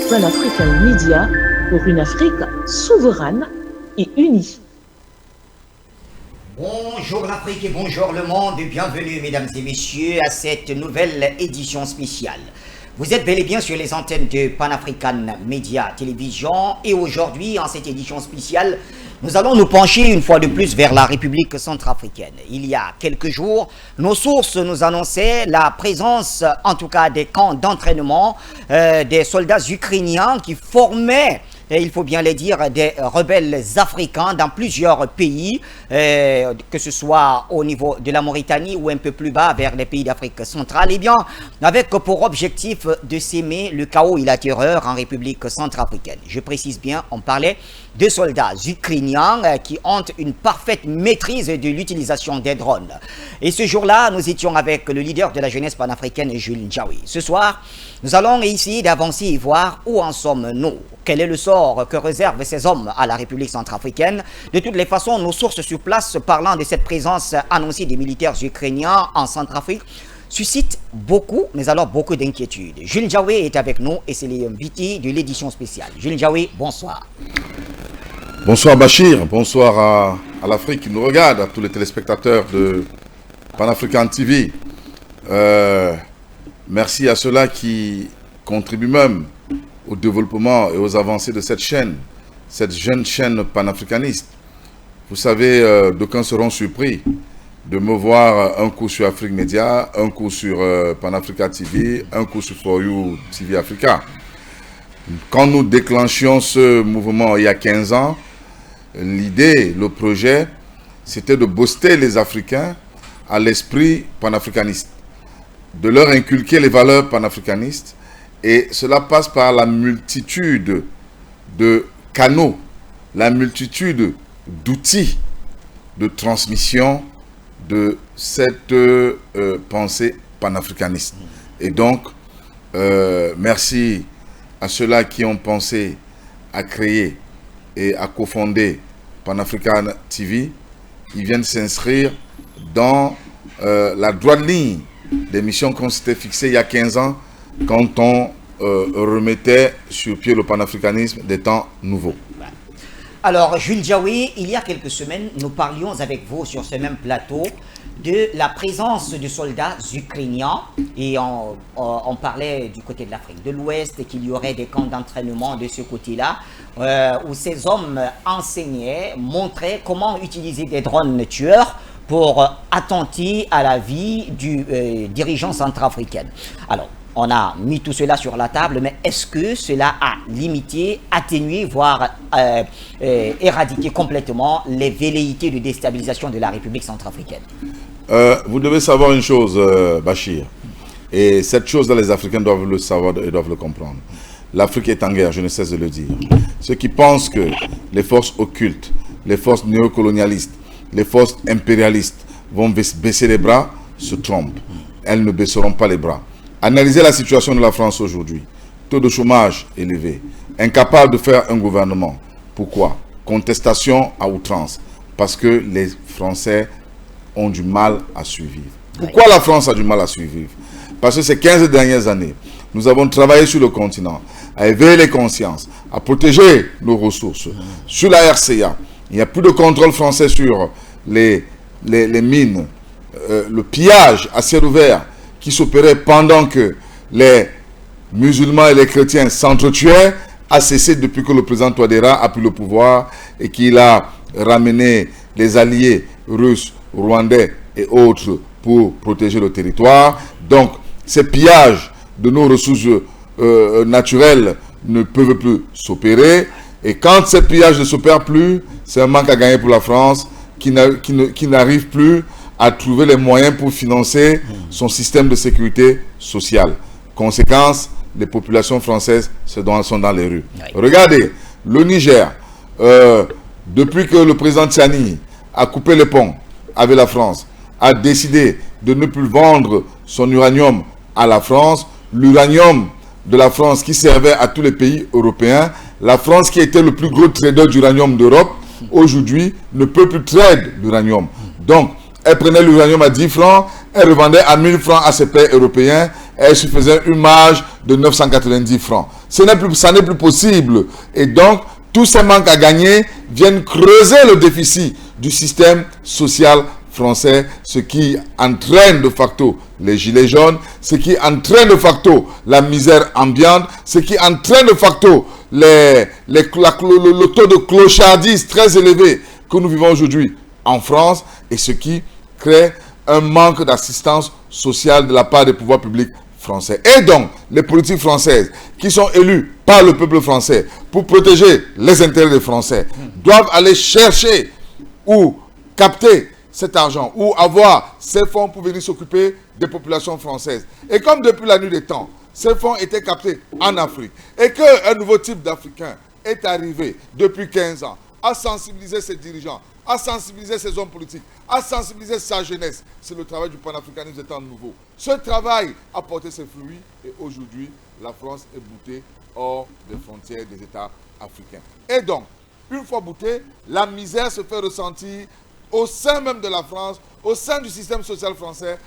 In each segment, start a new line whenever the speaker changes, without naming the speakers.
Pan-African Media pour une Afrique souveraine et unie.
Bonjour l'Afrique et bonjour le monde, bienvenue mesdames et messieurs à cette nouvelle édition spéciale. Vous êtes bel et bien sur les antennes de Pan-African Media Télévision et aujourd'hui en cette édition spéciale, nous allons nous pencher une fois de plus vers la République centrafricaine. Il y a quelques jours, nos sources nous annonçaient la présence, en tout cas des camps d'entraînement des soldats ukrainiens qui formaient, et il faut bien le dire, des rebelles africains dans plusieurs pays, que ce soit au niveau de la Mauritanie ou un peu plus bas vers les pays d'Afrique centrale, et bien avec pour objectif de s'aimer le chaos et la terreur en République centrafricaine. Je précise bien, on parlait de soldats ukrainiens qui ont une parfaite maîtrise de l'utilisation des drones. Et ce jour-là, nous étions avec le leader de la jeunesse panafricaine, Jules Ndiaye. Ce soir, nous allons essayer d'avancer et voir où en sommes-nous. Quel est le sort que réservent ces hommes à la République centrafricaine? De toutes les façons, nos sources sur place parlant de cette présence annoncée des militaires ukrainiens en Centrafrique suscitent beaucoup, mais alors beaucoup d'inquiétudes. Jules Ndiaye est avec nous et c'est l'invité de l'édition spéciale. Jules Ndiaye, bonsoir.
Bonsoir Bachir, bonsoir à l'Afrique qui nous regarde, à tous les téléspectateurs de Pan-African TV. Merci à ceux-là qui contribuent même au développement et aux avancées de cette chaîne, cette jeune chaîne panafricaniste. Vous savez, d'aucuns seront surpris de me voir un coup sur Afrique Média, un coup sur Pan-Africa TV, un coup sur For You TV Africa. Quand nous déclenchions ce mouvement il y a 15 ans, l'idée, le projet, c'était de booster les Africains à l'esprit panafricaniste, de leur inculquer les valeurs panafricanistes, et cela passe par la multitude de canaux, la multitude d'outils de transmission de cette pensée panafricaniste. Et donc, merci à ceux-là qui ont pensé à créer et à cofonder Pan-African TV. Ils viennent s'inscrire dans la droite ligne des missions qu'on s'était fixées il y a 15 ans quand on remettait sur pied le panafricanisme des temps nouveaux.
Alors, Jules Ndiaye, il y a quelques semaines, nous parlions avec vous sur ce même plateau de la présence de soldats ukrainiens et on parlait du côté de l'Afrique de l'Ouest et qu'il y aurait des camps d'entraînement de ce côté-là où ces hommes enseignaient, montraient comment utiliser des drones tueurs pour attenter à la vie du dirigeant centrafricain. Alors, on a mis tout cela sur la table, mais est-ce que cela a limité, atténué, voire éradiqué complètement les velléités de déstabilisation de la République centrafricaine?
Vous devez savoir une chose, Bachir, et cette chose-là, les Africains doivent le savoir et doivent le comprendre. L'Afrique est en guerre, je ne cesse de le dire. Ceux qui pensent que les forces occultes, les forces néocolonialistes, les forces impérialistes vont baisser les bras, se trompent. Elles ne baisseront pas les bras. Analysez la situation de la France aujourd'hui. Taux de chômage élevé. Incapable de faire un gouvernement. Pourquoi? Contestation à outrance. Parce que les Français ont du mal à survivre. Pourquoi la France a du mal à survivre? Parce que ces 15 dernières années, nous avons travaillé sur le continent, à éveiller les consciences, à protéger nos ressources. Sur la RCA, il n'y a plus de contrôle français sur les mines. Le pillage à ciel ouvert qui s'opérait pendant que les musulmans et les chrétiens s'entretuaient a cessé depuis que le président Touadéra a pris le pouvoir et qu'il a ramené les alliés russes, rwandais et autres pour protéger le territoire. Donc, ces pillages de nos ressources naturelles ne peuvent plus s'opérer. Et quand ces pillages ne s'opèrent plus, c'est un manque à gagner pour la France qui n'arrive plus à trouver les moyens pour financer son système de sécurité sociale. Conséquence, les populations françaises sont dans les rues. Oui. Regardez, le Niger, depuis que le président Tchani a coupé les ponts avec la France, a décidé de ne plus vendre son uranium à la France, l'uranium de la France qui servait à tous les pays européens, la France qui était le plus gros trader d'uranium d'Europe, aujourd'hui ne peut plus trader l'uranium. Donc, elle prenait l'uranium à 10 francs, elle revendait à 1000 francs à ses pays européens, et elle se faisait une marge de 990 francs. ça n'est plus possible. Et donc, tous ces manques à gagner viennent creuser le déficit du système social français, ce qui entraîne de facto les gilets jaunes, ce qui entraîne de facto la misère ambiante, ce qui entraîne de facto le taux de clochardise très élevé que nous vivons aujourd'hui en France, et ce qui crée un manque d'assistance sociale de la part des pouvoirs publics français. Et donc, les politiques françaises qui sont élues par le peuple français pour protéger les intérêts des Français doivent aller chercher ou capter cet argent ou avoir ces fonds pour venir s'occuper des populations françaises. Et comme depuis la nuit des temps, ces fonds étaient captés en Afrique et qu'un nouveau type d'Africain est arrivé depuis 15 ans à sensibiliser ses dirigeants, à sensibiliser ses hommes politiques, à sensibiliser sa jeunesse. C'est le travail du panafricanisme étant nouveau. Ce travail a porté ses fruits et aujourd'hui, la France est boutée hors des frontières des États africains. Et donc, une fois boutée, la misère se fait ressentir au sein même de la France, au sein du système social français.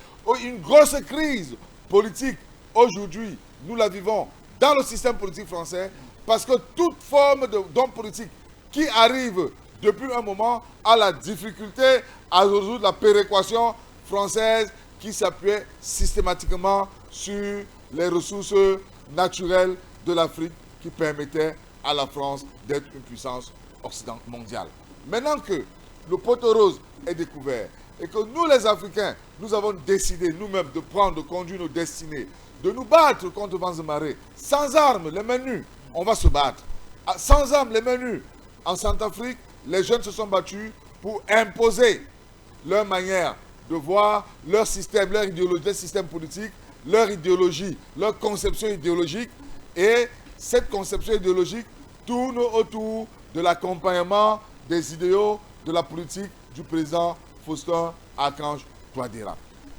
Une grosse crise politique, aujourd'hui, nous la vivons dans le système politique français parce que toute forme d'homme politique qui arrive depuis un moment a la difficulté à résoudre la péréquation française qui s'appuyait systématiquement sur les ressources naturelles de l'Afrique qui permettaient à la France d'être une puissance occidentale mondiale. Maintenant que le poteau rose est découvert et que nous les Africains, nous avons décidé nous-mêmes de conduire nos destinées, de nous battre contre vents et marées, sans armes, les mains nues, on va se battre. Sans armes, les mains nues. En Centrafrique, les jeunes se sont battus pour imposer leur manière de voir leur système, leur idéologie, leur système politique, leur idéologie, leur conception idéologique. Et cette conception idéologique tourne autour de l'accompagnement des idéaux de la politique du président Faustin Archange Touadéra.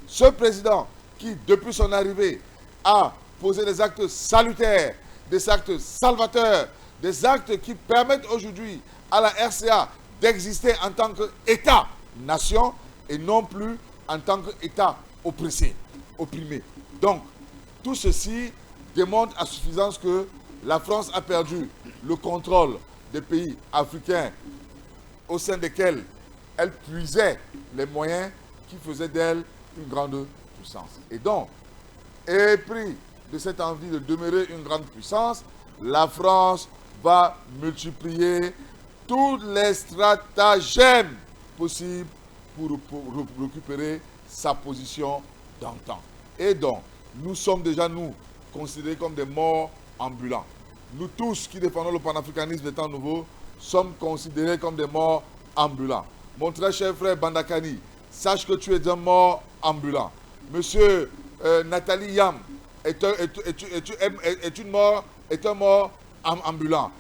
Ce président qui, depuis son arrivée, a posé des actes salutaires, des actes salvateurs, des actes qui permettent aujourd'hui à la RCA d'exister en tant qu'État-nation et non plus en tant qu'État opprimé. Donc, tout ceci démontre à suffisance que la France a perdu le contrôle des pays africains au sein desquels elle puisait les moyens qui faisaient d'elle une grande puissance. Et donc, épris de cette envie de demeurer une grande puissance, la France va multiplier tous les stratagèmes possibles pour récupérer sa position d'antan. Et donc, nous sommes déjà, nous, considérés comme des morts ambulants. Nous tous qui défendons le panafricanisme des temps nouveaux sommes considérés comme des morts ambulants. Mon très cher frère Bandakani, sache que tu es un mort ambulant. Monsieur Nathalie Yam est un mort ambulant.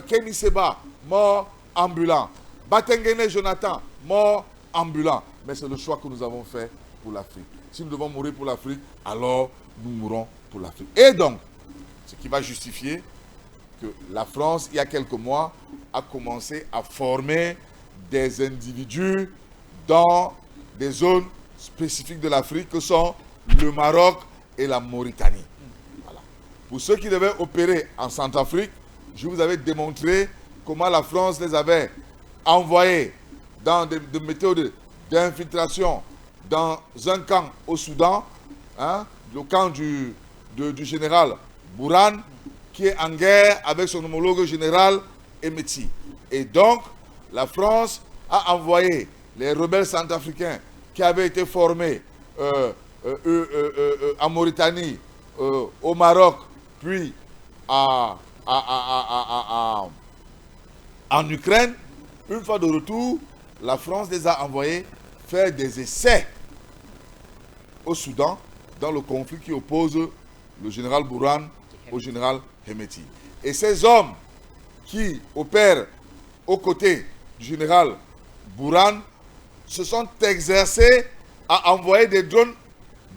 Kenny Seba, mort ambulant. Batengene Jonathan, mort ambulant. Mais c'est le choix que nous avons fait pour l'Afrique. Si nous devons mourir pour l'Afrique, alors nous mourrons pour l'Afrique. Et donc, ce qui va justifier que la France, il y a quelques mois, a commencé à former des individus dans des zones spécifiques de l'Afrique que sont le Maroc et la Mauritanie. Voilà. Pour ceux qui devaient opérer en Centrafrique, je vous avais démontré comment la France les avait envoyés dans des méthodes d'infiltration dans un camp au Soudan, le camp du général Bourhan, qui est en guerre avec son homologue général Emeti. Et donc, la France a envoyé les rebelles centrafricains qui avaient été formés en Mauritanie, au Maroc, puis en Ukraine. Une fois de retour, la France les a envoyés faire des essais au Soudan dans le conflit qui oppose le général Bourhan au général Hemeti. Et ces hommes qui opèrent aux côtés du général Bourhan se sont exercés à envoyer des drones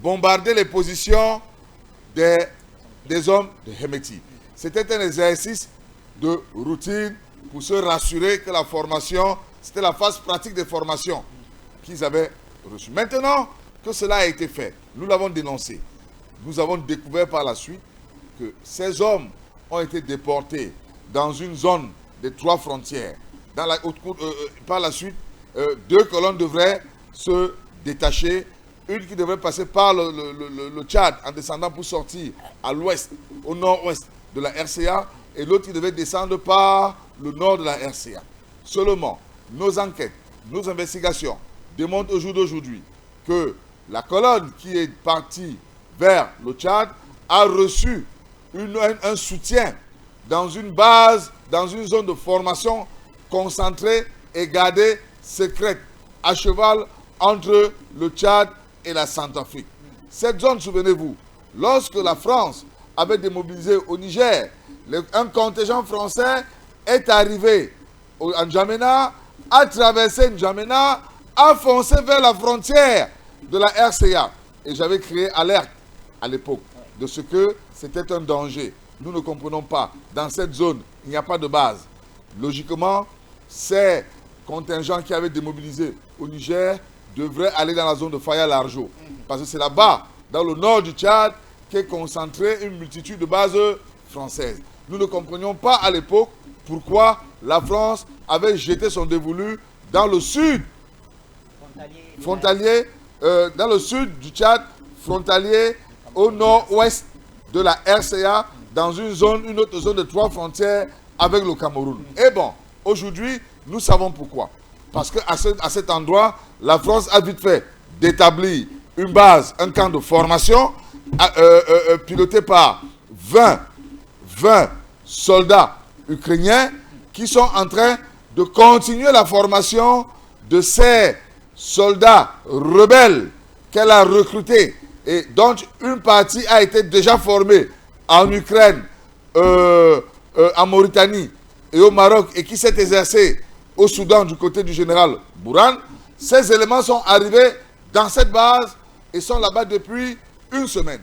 bombarder les positions des hommes de Hemeti. C'était un exercice de routine pour se rassurer que la formation, c'était la phase pratique de formation qu'ils avaient reçue. Maintenant que cela a été fait, nous l'avons dénoncé. Nous avons découvert par la suite que ces hommes ont été déportés dans une zone des 3 frontières. Par la suite, 2 colonnes devraient se détacher. Une qui devrait passer par le Tchad en descendant pour sortir à l'ouest, au nord-ouest de la RCA, et l'autre qui devait descendre par le nord de la RCA. Seulement, nos enquêtes, nos investigations démontrent au jour d'aujourd'hui que la colonne qui est partie vers le Tchad a reçu un soutien dans une base, dans une zone de formation concentrée et gardée secrète, à cheval entre le Tchad et la Centrafrique. Cette zone, souvenez-vous, lorsque la France avait démobilisé au Niger, un contingent français est arrivé à N'Djamena, a traversé N'Djamena, a foncé vers la frontière de la RCA. Et j'avais créé alerte à l'époque de ce que c'était un danger. Nous ne comprenons pas. Dans cette zone, il n'y a pas de base. Logiquement, ces contingents qui avaient démobilisé au Niger devraient aller dans la zone de Faya-Largeau. Parce que c'est là-bas, dans le nord du Tchad, qu'est concentrée une multitude de bases françaises. Nous ne comprenions pas à l'époque pourquoi la France avait jeté son dévolu dans le sud, frontalier, dans le sud du Tchad, frontalier au nord-ouest de la RCA, dans une autre zone de 3 frontières avec le Cameroun. Et bon, aujourd'hui, nous savons pourquoi. Parce qu'à cet endroit, la France a vite fait d'établir une base, un camp de formation piloté par 20 soldats ukrainiens qui sont en train de continuer la formation de ces soldats rebelles qu'elle a recrutés et dont une partie a été déjà formée en Ukraine, en Mauritanie et au Maroc et qui s'est exercée au Soudan du côté du général Bourhan. Ces éléments sont arrivés dans cette base et sont là-bas depuis une semaine,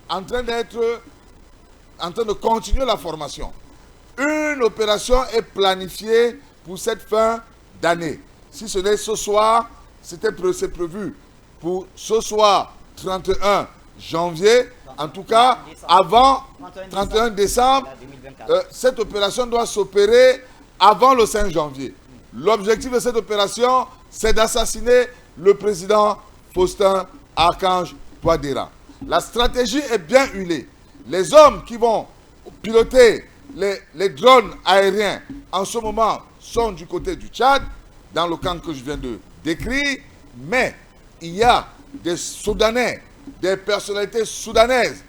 en train de continuer la formation. Une opération est planifiée pour cette fin d'année. Si ce n'est ce soir, c'est prévu pour ce soir 31 janvier, en tout cas avant 31 décembre, cette opération doit s'opérer avant le 5 janvier. L'objectif de cette opération, c'est d'assassiner le président Faustin Archange Touadéra. La stratégie est bien huilée. Les hommes qui vont piloter les drones aériens en ce moment sont du côté du Tchad, dans le camp que je viens de décrire, mais il y a des Soudanais, des personnalités soudanaises,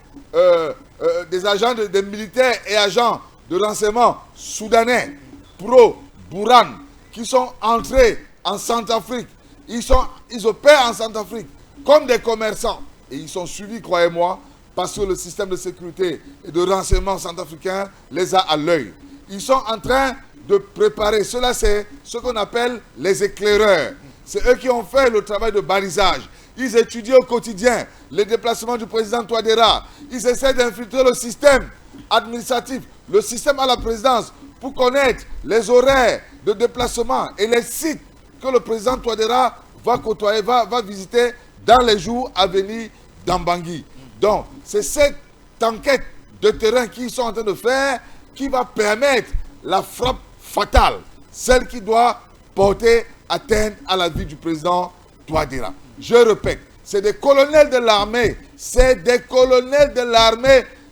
des agents, des militaires et agents de renseignement soudanais, pro-Bourhan, qui sont entrés en Centrafrique. Ils opèrent en Centrafrique comme des commerçants. Et ils sont suivis, croyez-moi, parce que le système de sécurité et de renseignement centrafricain les a à l'œil. Ils sont en train de préparer, cela c'est ce qu'on appelle les éclaireurs. C'est eux qui ont fait le travail de balisage. Ils étudient au quotidien les déplacements du président Touadéra. Ils essaient d'infiltrer le système administratif, le système à la présidence, pour connaître les horaires de déplacement et les sites que le président Touadéra va côtoyer, va visiter dans les jours à venir dans Bangui. Donc, c'est cette enquête de terrain qu'ils sont en train de faire qui va permettre la frappe fatale, celle qui doit porter atteinte à la vie du président Touadéra. Je répète, c'est des colonels de l'armée,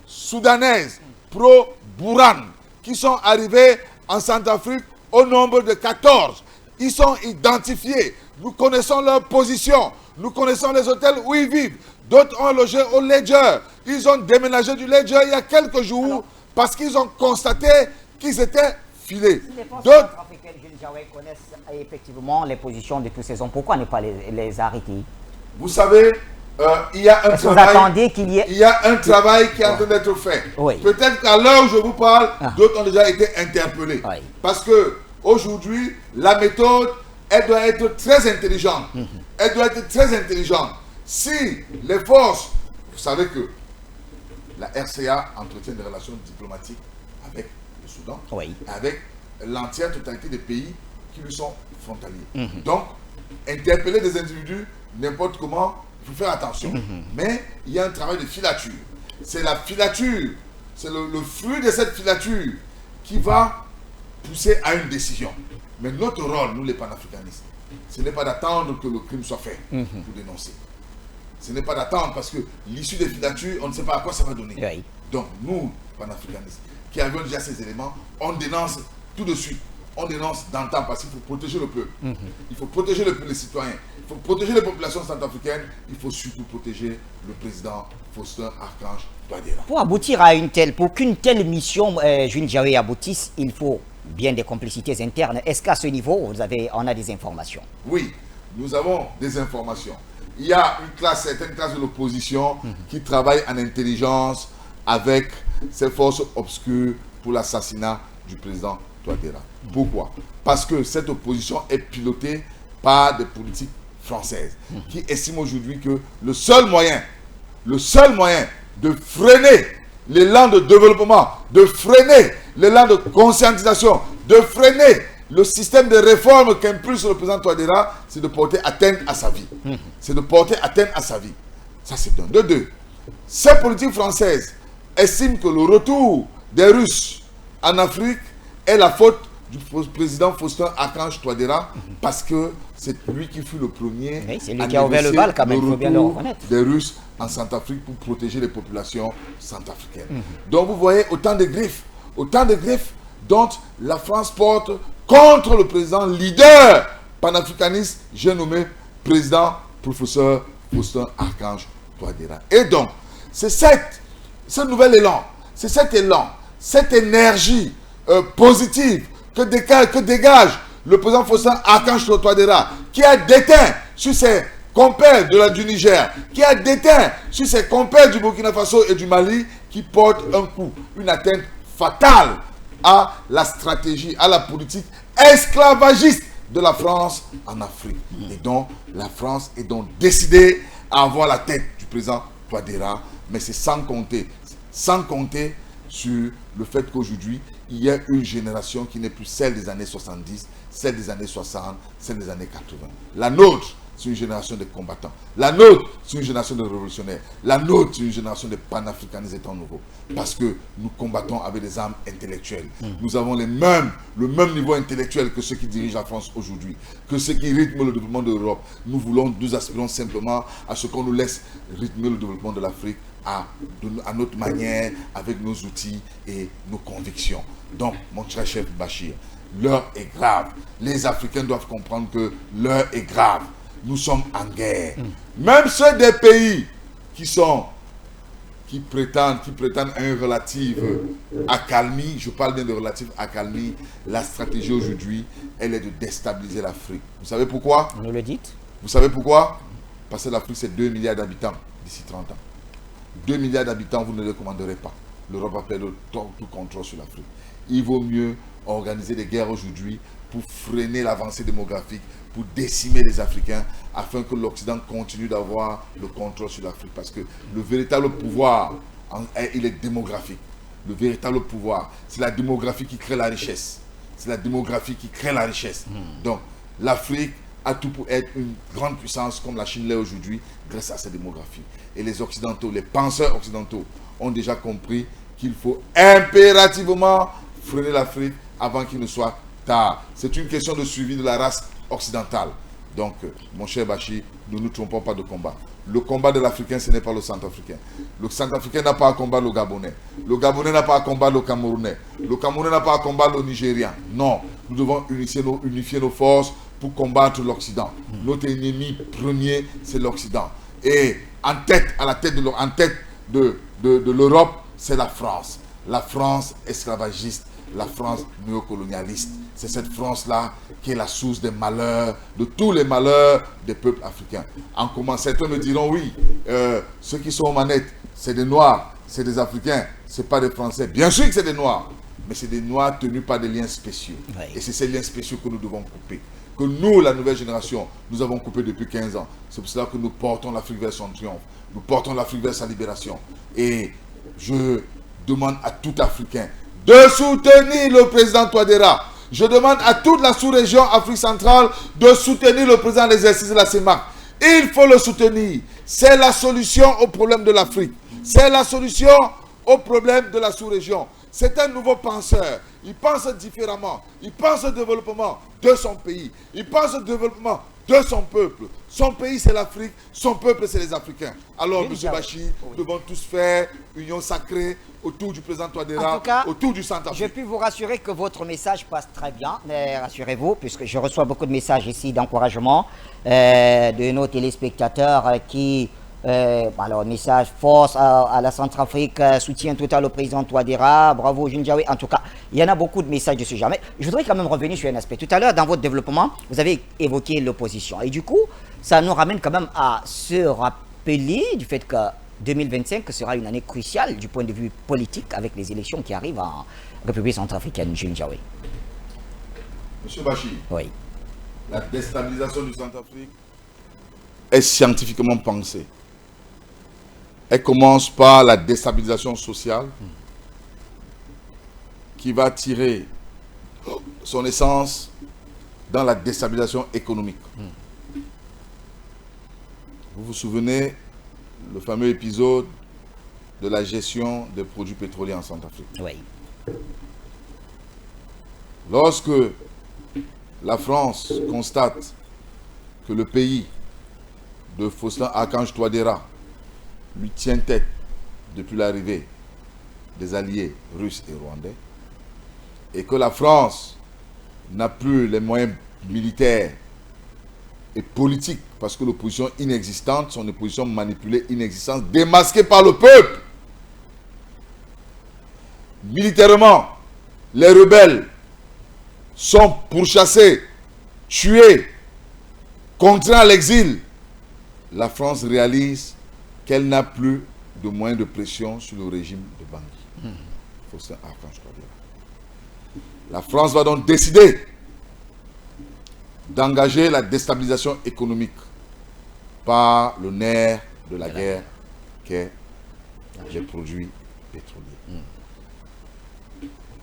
soudanaise pro-Bourhan qui sont arrivés en Centrafrique au nombre de 14. Ils sont identifiés, nous connaissons leur position, nous connaissons les hôtels où ils vivent. D'autres ont logé au Ledger. Ils ont déménagé du Ledger il y a quelques jours parce qu'ils ont constaté qu'ils étaient filés.
Si les forces africaines connaissent effectivement les positions de tous ces hommes, pourquoi ne pas les arrêter?
Vous savez, il y a un travail, il y a un travail qui est en train d'être fait.
Oui.
Peut-être qu'à l'heure où je vous parle, d'autres ont déjà été interpellés. Oui. Parce que aujourd'hui, la méthode, elle doit être très intelligente. Elle doit être très intelligente. Si les forces, vous savez que la RCA entretient des relations diplomatiques avec le Soudan, avec l'entière totalité des pays qui lui sont frontaliers. Donc, interpeller des individus n'importe comment, il faut faire attention. Mais il y a un travail de filature. C'est la filature, c'est le fruit de cette filature qui va pousser à une décision. Mais notre rôle, nous les panafricanistes, ce n'est pas d'attendre que le crime soit fait pour dénoncer. Ce n'est pas d'attendre parce que l'issue des filatures, on ne sait pas à quoi ça va donner.
Oui.
Donc nous, panafricanistes, qui avions déjà ces éléments, on dénonce tout de suite. On dénonce dans le temps parce qu'il faut protéger le peuple. Il faut protéger les citoyens. Il faut protéger les populations centrafricaines. Il faut surtout protéger le président Faustin Archange Touadéra.
Pour qu'une telle mission, Jules Diawé, aboutisse, il faut bien des complicités internes. Est-ce qu'à ce niveau, on a des informations?
Oui, nous avons des informations. Il y a certaines classes de l'opposition qui travaillent en intelligence avec ces forces obscures pour l'assassinat du président Touadéra. Pourquoi? Parce que cette opposition est pilotée par des politiques françaises qui estiment aujourd'hui que le seul moyen de freiner l'élan de développement, de freiner l'élan de conscientisation, de freiner le système de réforme qu'impulse le président Touadéra, c'est de porter atteinte à sa vie. C'est de porter atteinte à sa vie. Ça, c'est un. De deux, ces politiques françaises estiment que le retour des Russes en Afrique est la faute du président Faustin Archange Touadéra parce que c'est lui qui fut le premier
c'est lui qui a ouvert le bal quand même, il faut bien le reconnaître.
Des Russes en Centrafrique pour protéger les populations centrafricaines. Donc vous voyez autant de griffes dont la France porte contre le président leader panafricaniste, j'ai nommé président professeur Faustin Archange Touadéra. Et donc, c'est ce nouvel élan, c'est cet élan, cette énergie positive que dégage le président Faustin Archange Touadéra, qui a déteint sur ses compères du Niger, qui a déteint sur ses compères du Burkina Faso et du Mali, qui porte un coup, une atteinte fatale à la stratégie, à la politique esclavagiste de la France en Afrique. Et donc, la France est donc décidée à avoir la tête du président Touadéra, mais c'est sans compter sur le fait qu'aujourd'hui, il y a une génération qui n'est plus celle des années 70, celle des années 60, celle des années 80. La nôtre, c'est une génération de combattants. La nôtre, c'est une génération de révolutionnaires. La nôtre, c'est une génération de panafricanistes étant nouveaux. Parce que nous combattons avec des armes intellectuelles. Nous avons le même niveau intellectuel que ceux qui dirigent la France aujourd'hui, que ceux qui rythment le développement de l'Europe. Nous aspirons simplement à ce qu'on nous laisse rythmer le développement de l'Afrique à notre manière, avec nos outils et nos convictions. Donc, mon cher chef Bachir, l'heure est grave. Les Africains doivent comprendre que l'heure est grave. Nous sommes en guerre. Même ceux des pays qui prétendent à une relative accalmie, je parle bien de relative accalmie, la stratégie aujourd'hui, elle est de déstabiliser l'Afrique. Vous savez pourquoi?
Vous nous le dites.
Vous savez pourquoi? Parce que l'Afrique, c'est 2 milliards d'habitants d'ici 30 ans. 2 milliards d'habitants, vous ne les commanderez pas. L'Europe va perdre tout contrôle sur l'Afrique. Il vaut mieux organiser des guerres aujourd'hui pour freiner l'avancée démographique, pour décimer les Africains, afin que l'Occident continue d'avoir le contrôle sur l'Afrique. Parce que le véritable pouvoir, il est démographique. Le véritable pouvoir, c'est la démographie qui crée la richesse. C'est la démographie qui crée la richesse. Donc, l'Afrique a tout pour être une grande puissance comme la Chine l'est aujourd'hui, grâce à sa démographie. Et les Occidentaux, les penseurs occidentaux, ont déjà compris qu'il faut impérativement freiner l'Afrique avant qu'il ne soit tard. C'est une question de suivi de la race occidentale. Donc, mon cher Bachir, nous ne nous trompons pas de combat. Le combat de l'Africain, ce n'est pas le Centrafricain. Le Centrafricain n'a pas à combattre le Gabonais. Le Gabonais n'a pas à combattre le Camerounais. Le Camerounais n'a pas à combattre le Nigérien. Non, nous devons unifier nos forces pour combattre l'Occident. Notre ennemi premier, c'est l'Occident. Et en tête de l'Europe, c'est la France. La France esclavagiste, la France néocolonialiste. C'est cette France-là qui est la source des malheurs, de tous les malheurs des peuples africains. En commençant, certains me diront, oui, ceux qui sont aux manettes, c'est des Noirs, c'est des Africains, c'est pas des Français. Bien sûr que c'est des Noirs, mais c'est des Noirs tenus par des liens spéciaux. Oui. Et c'est ces liens spéciaux que nous devons couper. Que nous, la nouvelle génération, nous avons coupé depuis 15 ans. C'est pour cela que nous portons l'Afrique vers son triomphe. Nous portons l'Afrique vers sa libération. Et je demande à tout Africain de soutenir le président Touadéra. Je demande à toute la sous-région Afrique centrale de soutenir le président de l'exercice de la CEMAC. Il faut le soutenir. C'est la solution au problème de l'Afrique. C'est la solution aux problèmes de la sous-région. C'est un nouveau penseur. Il pense différemment. Il pense au développement de son pays. Il pense au développement de son peuple. Son pays, c'est l'Afrique. Son peuple, c'est les Africains. Alors, M. Bachir, nous devons tous faire union sacrée autour du président Touadéra,
en tout cas,
autour du Centrafrique.
Je puis vous rassurer que votre message passe très bien. Mais rassurez-vous, puisque je reçois beaucoup de messages ici d'encouragement de nos téléspectateurs qui... alors, message force à la Centrafrique, soutien total au président Touadéra, bravo Jundiawe. En tout cas, il y en a beaucoup de messages de ce genre. Mais je voudrais quand même revenir sur un aspect. Tout à l'heure, dans votre développement, vous avez évoqué l'opposition. Et du coup, ça nous ramène quand même à se rappeler du fait que 2025 sera une année cruciale du point de vue politique avec les élections qui arrivent en République centrafricaine. Jundiawe.
Monsieur Bachir,
oui.
La déstabilisation du Centrafrique est scientifiquement pensée. Elle commence par la déstabilisation sociale qui va tirer son essence dans la déstabilisation économique. Vous vous souvenez le fameux épisode de la gestion des produits pétroliers en Centrafrique.
Oui.
Lorsque la France constate que le pays de Faustin-Archange Touadéra lui tient tête depuis l'arrivée des alliés russes et rwandais, et que la France n'a plus les moyens militaires et politiques, parce que l'opposition inexistante, son opposition manipulée, inexistante, démasquée par le peuple. Militairement, les rebelles sont pourchassés, tués, contraints à l'exil. La France réalise qu'elle n'a plus de moyens de pression sur le régime de Bangui. Faustin-Archange Touadéra. La France va donc décider d'engager la déstabilisation économique par le nerf de la guerre qu'est les produits pétroliers.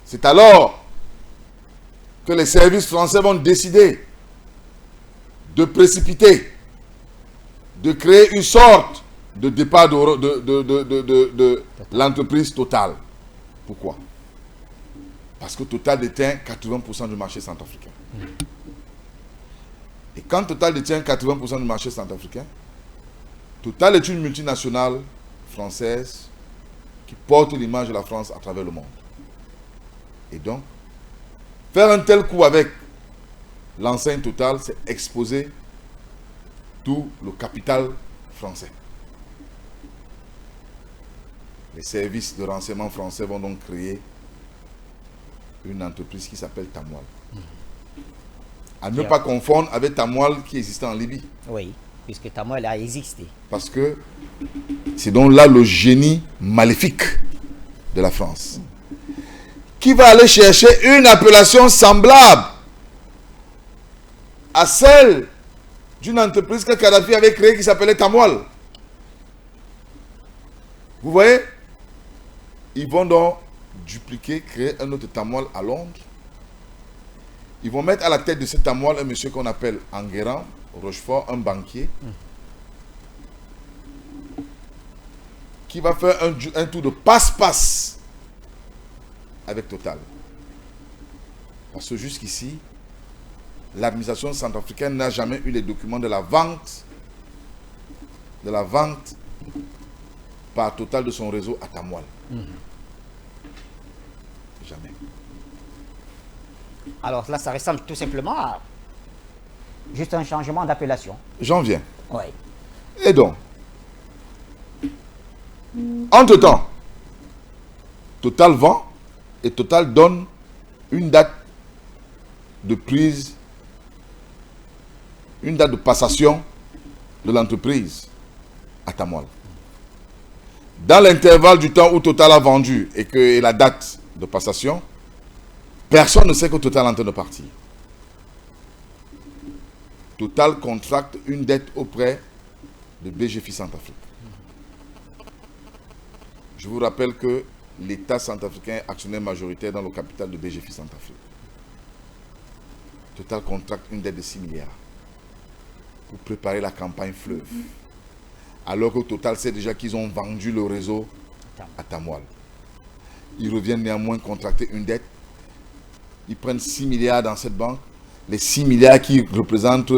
C'est alors que les services français vont décider de précipiter, de créer une sorte de départ de l'entreprise Total. Pourquoi? Parce que Total détient 80% du marché centrafricain. Et quand Total détient 80% du marché centrafricain, Total est une multinationale française qui porte l'image de la France à travers le monde. Et donc, faire un tel coup avec l'enseigne Total, c'est exposer tout le capital français. Les services de renseignement français vont donc créer une entreprise qui s'appelle Tamwal. À ne pas confondre avec Tamwal qui existait en Libye.
Oui, puisque Tamwal a existé.
Parce que c'est donc là le génie maléfique de la France, qui va aller chercher une appellation semblable à celle d'une entreprise que Kadhafi avait créée qui s'appelait Tamwal. Vous voyez? Ils vont donc dupliquer, créer un autre Tamwal à Londres. Ils vont mettre à la tête de ce Tamwal un monsieur qu'on appelle Enguerrand Rochefort, un banquier, qui va faire un tour de passe-passe avec Total. Parce que jusqu'ici, l'administration centrafricaine n'a jamais eu les documents de la vente par Total de son réseau à Tamwal. Jamais.
Alors là, ça ressemble tout simplement à juste un changement d'appellation.
J'en viens.
Oui.
Et donc, entre-temps, Total vend et Total donne une date de prise, une date de passation de l'entreprise à Tamwal. Dans l'intervalle du temps où Total a vendu et la date de passation, personne ne sait que Total est en train de partir. Total contracte une dette auprès de BGFI Centrafrique. Je vous rappelle que l'État centrafricain est actionnaire majoritaire dans le capital de BGFI Centrafrique. Total contracte une dette de 6 milliards pour préparer la campagne fleuve. Alors que Total sait déjà qu'ils ont vendu le réseau à Tamwal. Ils reviennent néanmoins contracter une dette. Ils prennent 6 milliards dans cette banque. Les 6 milliards qui représentent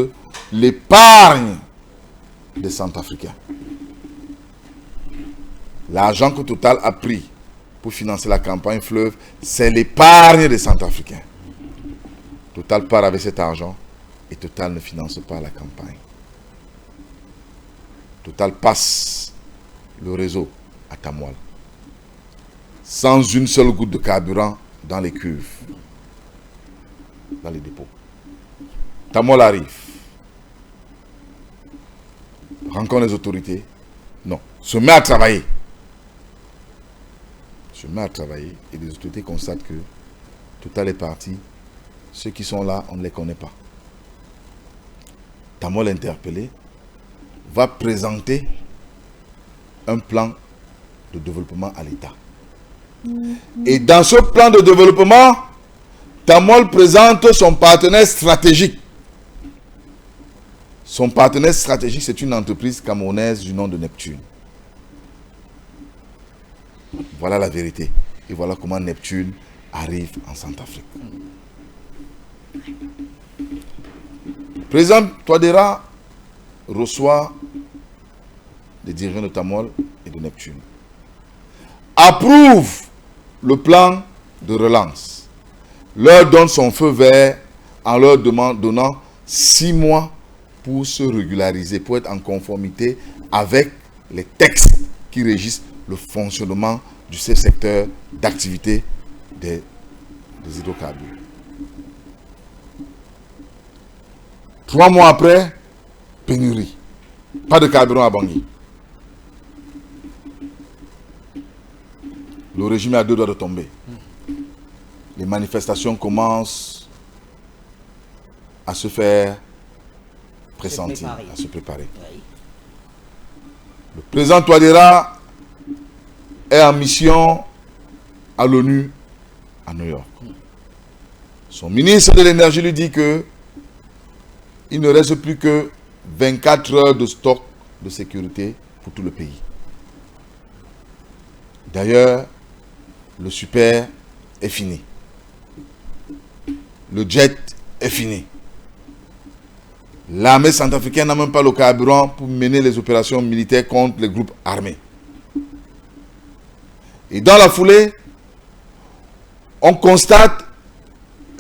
l'épargne des Centrafricains. L'argent que Total a pris pour financer la campagne Fleuve, c'est l'épargne des Centrafricains. Total part avec cet argent et Total ne finance pas la campagne. Total passe le réseau à Tamwal. Sans une seule goutte de carburant dans les cuves, dans les dépôts. Tamwal arrive. Rencontre les autorités. Non. Se met à travailler. Se met à travailler et les autorités constatent que Total est parti. Ceux qui sont là, on ne les connaît pas. Tamwal interpellé va présenter un plan de développement à l'État. Et dans ce plan de développement, Tamwal présente son partenaire stratégique. Son partenaire stratégique, c'est une entreprise camerounaise du nom de Neptune. Voilà la vérité. Et voilà comment Neptune arrive en Centrafrique. Le président Touadéra reçoit les dirigeants de Tamwal et de Neptune. Approuve le plan de relance. Leur donne son feu vert en leur donnant 6 mois pour se régulariser, pour être en conformité avec les textes qui régissent le fonctionnement du secteur d'activité des hydrocarbures. 3 mois après, pénurie. Pas de carburant à Bangui. Le régime est à 2 doigts de tomber. Les manifestations commencent à se faire pressentir, à se préparer.
Oui.
Le président Touadéra est en mission à l'ONU à New York. Son ministre de l'énergie lui dit que il ne reste plus que 24 heures de stock de sécurité pour tout le pays. D'ailleurs, le super est fini. Le jet est fini. L'armée centrafricaine n'a même pas le carburant pour mener les opérations militaires contre les groupes armés. Et dans la foulée, on constate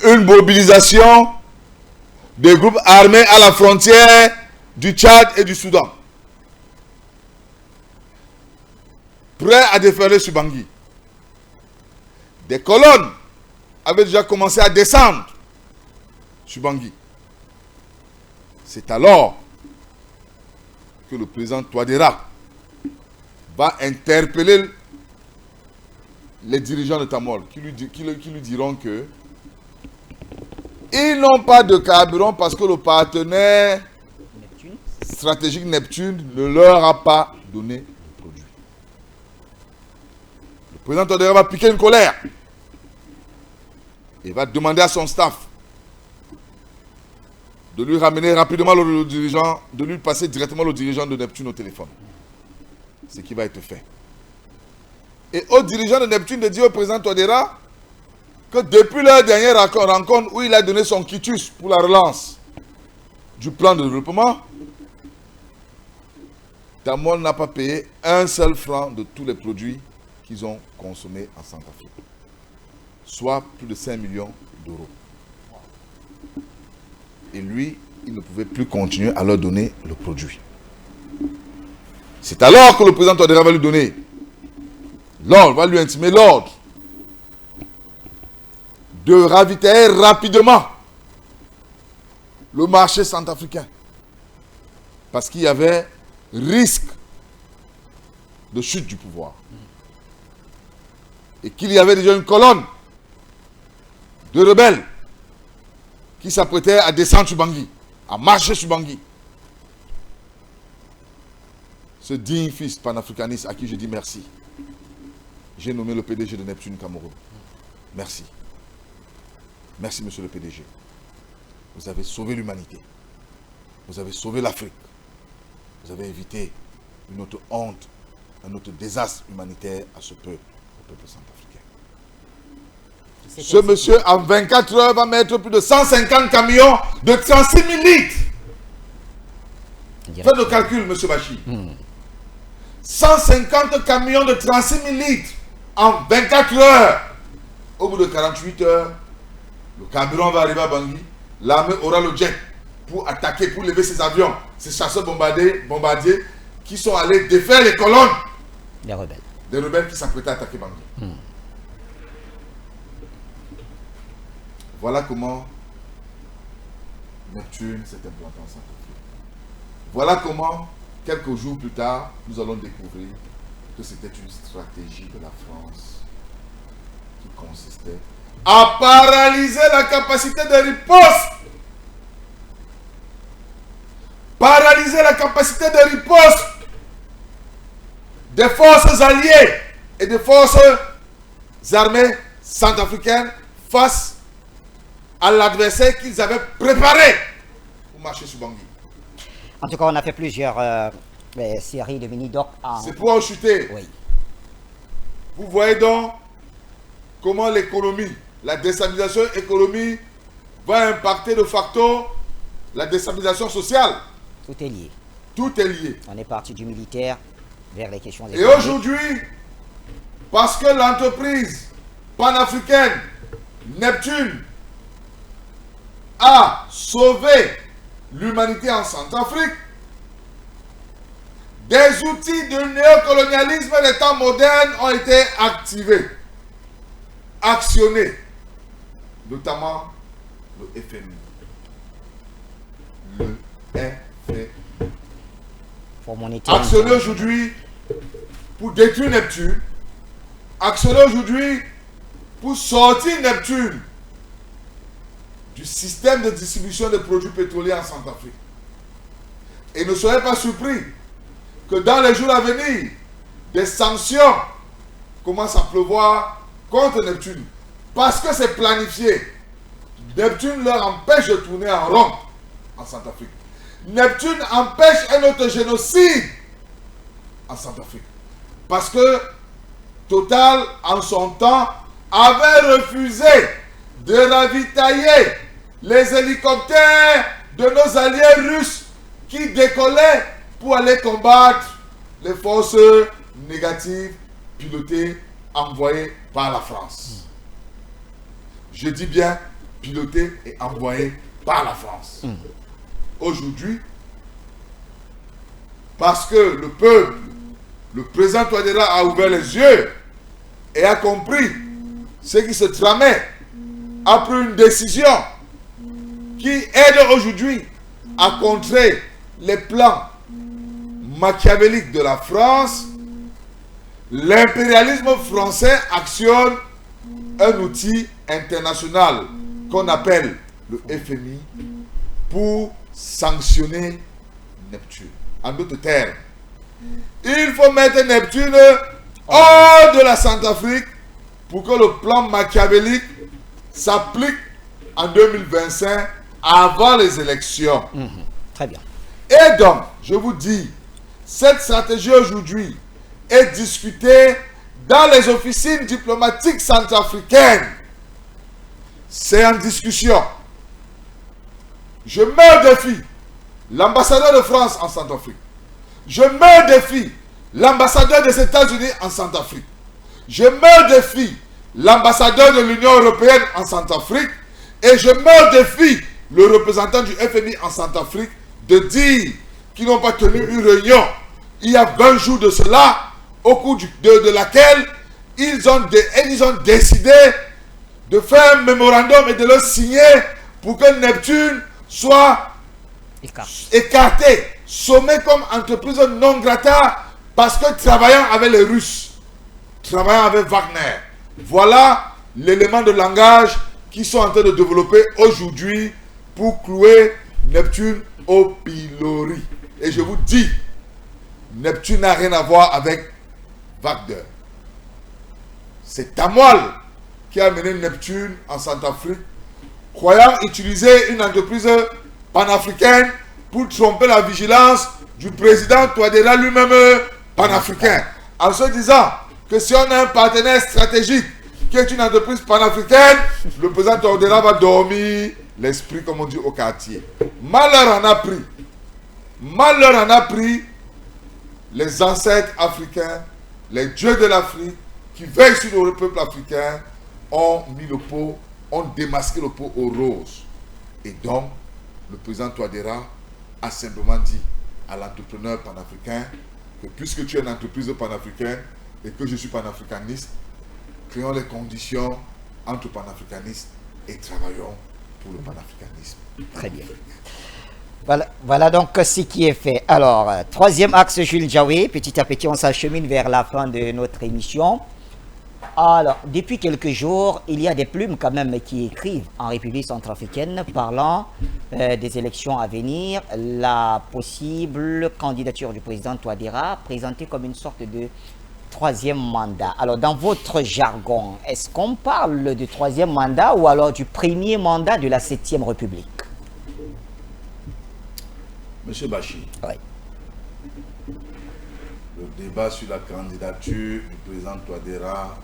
une mobilisation des groupes armés à la frontière du Tchad et du Soudan. Prêts à déferler sur Bangui. Des colonnes avaient déjà commencé à descendre sur Bangui. C'est alors que le président Touadéra va interpeller les dirigeants de Tamwal qui lui diront que ils n'ont pas de carburant parce que le partenaire
Neptune.
stratégique Neptune ne leur a pas donné le produit. Le président Touadéra va piquer une colère. Il va demander à son staff de lui ramener rapidement le dirigeant, de lui passer directement le dirigeant de Neptune au téléphone. Ce qui va être fait. Et au dirigeant de Neptune de dire au président Touadéra que depuis leur dernière rencontre où il a donné son quitus pour la relance du plan de développement, Tamwal n'a pas payé un seul franc de tous les produits qu'ils ont consommés en Centrafrique. Soit plus de 5 millions d'euros. Et lui, il ne pouvait plus continuer à leur donner le produit. C'est alors que le président Touadéra va lui donner l'ordre, va lui intimer l'ordre de ravitailler rapidement le marché centrafricain. Parce qu'il y avait risque de chute du pouvoir. Et qu'il y avait déjà une colonne de rebelles qui s'apprêtaient à descendre sur Bangui, à marcher sur Bangui. Ce digne fils panafricaniste à qui je dis merci. J'ai nommé le PDG de Neptune Cameroun. Merci. Merci, monsieur le PDG. Vous avez sauvé l'humanité. Vous avez sauvé l'Afrique. Vous avez évité une autre honte, un autre désastre humanitaire à ce peuple, au peuple centrafricain. Ce monsieur, en 24 heures, va mettre plus de 150 camions de 36 000 litres. Faites le calcul, monsieur Bachi. 150 camions de 36 000 litres en 24 heures. Au bout de 48 heures, le carburant va arriver à Bangui. L'armée aura le jet pour attaquer, pour lever ses avions. Ces chasseurs bombardiers qui sont allés défaire les colonnes.
Les rebelles.
Des rebelles qui s'apprêtaient à attaquer Bangui. Voilà comment Neptune s'est implanté en Centrafrique. Voilà comment, quelques jours plus tard, nous allons découvrir que c'était une stratégie de la France qui consistait à paralyser la capacité de riposte. Paralyser la capacité de riposte des forces alliées et des forces armées centrafricaines face à l'adversaire qu'ils avaient préparé pour marcher sur Bangui.
En tout cas, on a fait plusieurs séries de mini-docs.
C'est pour en chuter.
Oui.
Vous voyez donc comment l'économie, la déstabilisation économique va impacter de facto la déstabilisation sociale.
Tout est lié.
Tout est lié.
On est parti du militaire vers les questions
Et
économiques.
aujourd'hui, parce que l'entreprise panafricaine Neptune a sauvé l'humanité en Centrafrique, des outils de néocolonialisme des temps modernes ont été activés, actionnés, notamment le FMI. Le FMI.
Pour monétiser.
Actionné aujourd'hui pour détruire Neptune, actionné aujourd'hui pour sortir Neptune du système de distribution de produits pétroliers en Centrafrique. Et ne soyez pas surpris que dans les jours à venir, des sanctions commencent à pleuvoir contre Neptune. Parce que c'est planifié. Neptune leur empêche de tourner en rond en Centrafrique. Neptune empêche un autre génocide en Centrafrique. Parce que Total, en son temps, avait refusé de ravitailler les hélicoptères de nos alliés russes qui décollaient pour aller combattre les forces négatives pilotées, envoyées par la France. Je dis bien pilotées et envoyées par la France. Aujourd'hui, parce que le peuple, le président Touadéra a ouvert les yeux et a compris ce qui se tramait, a pris une décision qui aide aujourd'hui à contrer les plans machiavéliques de la France. L'impérialisme français actionne un outil international qu'on appelle le FMI pour sanctionner Neptune. En d'autres termes, il faut mettre Neptune hors de la Centrafrique pour que le plan machiavélique s'applique en 2025 avant les élections.
Très bien.
Et donc, je vous dis, cette stratégie aujourd'hui est discutée dans les officines diplomatiques centrafricaines. C'est en discussion. Je mets au défi l'ambassadeur de France en Centrafrique. Je mets au défi l'ambassadeur des États-Unis en Centrafrique. Je mets au défi l'ambassadeur de l'Union européenne en Centrafrique. Et je mets au défi le représentant du FMI en Centrafrique de dire qu'ils n'ont pas tenu une réunion il y a 20 jours de cela, au cours de laquelle ils ont décidé de faire un mémorandum et de le signer pour que Neptune soit écarté, sommé comme entreprise non grata parce que travaillant avec les Russes, travaillant avec Wagner. Voilà l'élément de langage qu'ils sont en train de développer aujourd'hui pour clouer Neptune au pilori. Et je vous dis, Neptune n'a rien à voir avec Wagner. C'est Tamwal qui a amené Neptune en Centrafrique, croyant utiliser une entreprise panafricaine pour tromper la vigilance du président Touadéra lui-même panafricain, en se disant que si on a un partenaire stratégique qui est une entreprise panafricaine, le président Touadéra va dormir l'esprit, comme on dit, au quartier. Malheur en a pris. Malheur en a pris les ancêtres africains, les dieux de l'Afrique, qui veillent sur le peuple africain, ont mis le pot, ont démasqué le pot au rose. Et donc, le président Touadéra a simplement dit à l'entrepreneur panafricain que puisque tu es une entreprise panafricaine et que je suis panafricaniste, créons les conditions entre panafricanistes et travaillons pour le panafricanisme.
Très bien. Voilà donc ce qui est fait. Alors, troisième axe, Jules Diawé. Petit à petit, on s'achemine vers la fin de notre émission. Alors, depuis quelques jours, il y a des plumes quand même qui écrivent en République centrafricaine parlant des élections à venir, la possible candidature du président Touadéra présentée comme une sorte de troisième mandat. Alors, dans votre jargon, est-ce qu'on parle de troisième mandat ou alors du premier mandat de la 7e République?
Monsieur Bachir,
Oui.
le débat sur la candidature du président Touadéra,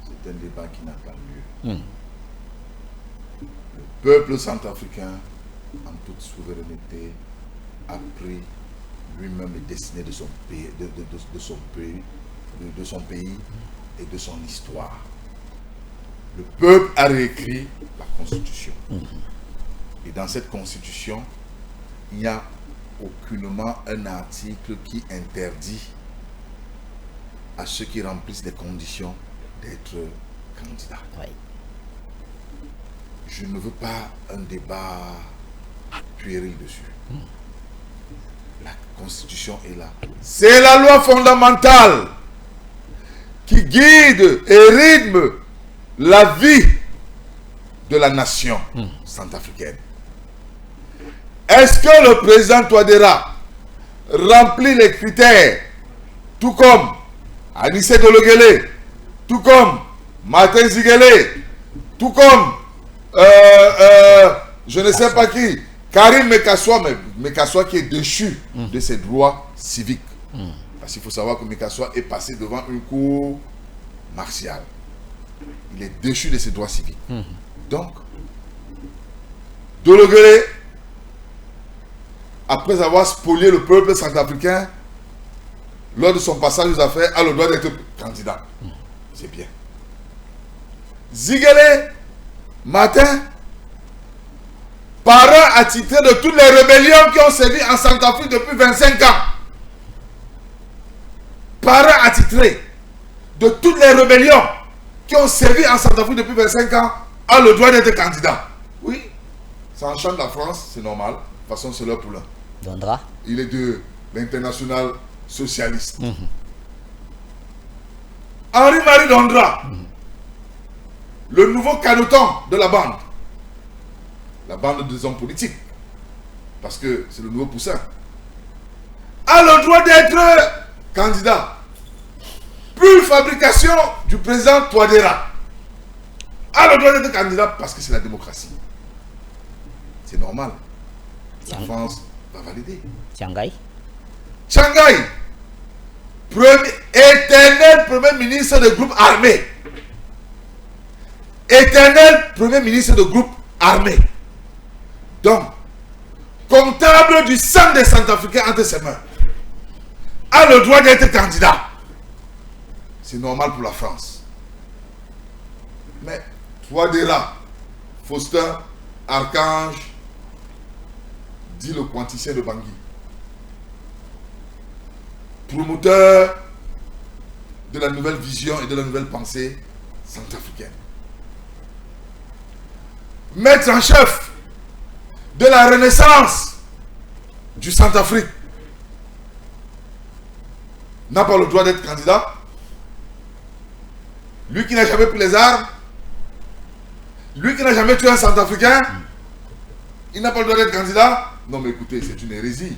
c'est un débat qui n'a pas lieu. Le peuple centrafricain, en toute souveraineté, a pris lui-même les destinées de son pays, de son pays et de son histoire. Le peuple a réécrit la Constitution. Et dans cette Constitution, il n'y a aucunement un article qui interdit à ceux qui remplissent les conditions d'être candidats.
Oui.
Je ne veux pas un débat puéril dessus. La Constitution est là. C'est la loi fondamentale qui guide et rythme la vie de la nation centrafricaine. Est-ce que le président Touadéra remplit les critères, tout comme Anissé Dologuélé, tout comme Martin Ziguélé, tout comme je ne sais pas qui, Karim Mekassoua, mais Mekassoua qui est déchu de ses droits civiques. Parce qu'il faut savoir que Mekassoua est passé devant une cour martiale. Il est déchu de ses droits civiques. Donc, Dologuélé, après avoir spolié le peuple centrafricain, lors de son passage aux affaires, a le droit d'être candidat. C'est bien. Ziguélé, Martin, parent attitré de toutes les rébellions qui ont sévi en Centrafrique depuis 25 ans. Parent attitré de toutes les rébellions qui ont sévi en Centrafrique depuis 25 ans, a le droit d'être candidat. Oui, ça enchante la France, c'est normal. De toute façon, c'est leur poulain.
Dondra.
Il est de l'international socialiste. Henri-Marie Dondra, le nouveau caneton de la bande des hommes politiques, parce que c'est le nouveau poussin, a le droit d'être candidat. Pure fabrication du président Touadéra. A le droit d'être candidat parce que c'est la démocratie. C'est normal. La France va valider.
Tiangaï.
Tiangaï, éternel premier ministre de groupe armé. Éternel premier ministre de groupe armé. Donc, comptable du sang des Centrafricains entre ses mains, a le droit d'être candidat. C'est normal pour la France. Mais Touadéra, Faustin, Archange, dit le quanticien de Bangui, promoteur de la nouvelle vision et de la nouvelle pensée centrafricaine, maître en chef de la renaissance du Centrafrique, n'a pas le droit d'être candidat. Lui qui n'a jamais pris les armes, lui qui n'a jamais tué un Centrafricain, il n'a pas le droit d'être candidat. Non mais écoutez, c'est une hérésie.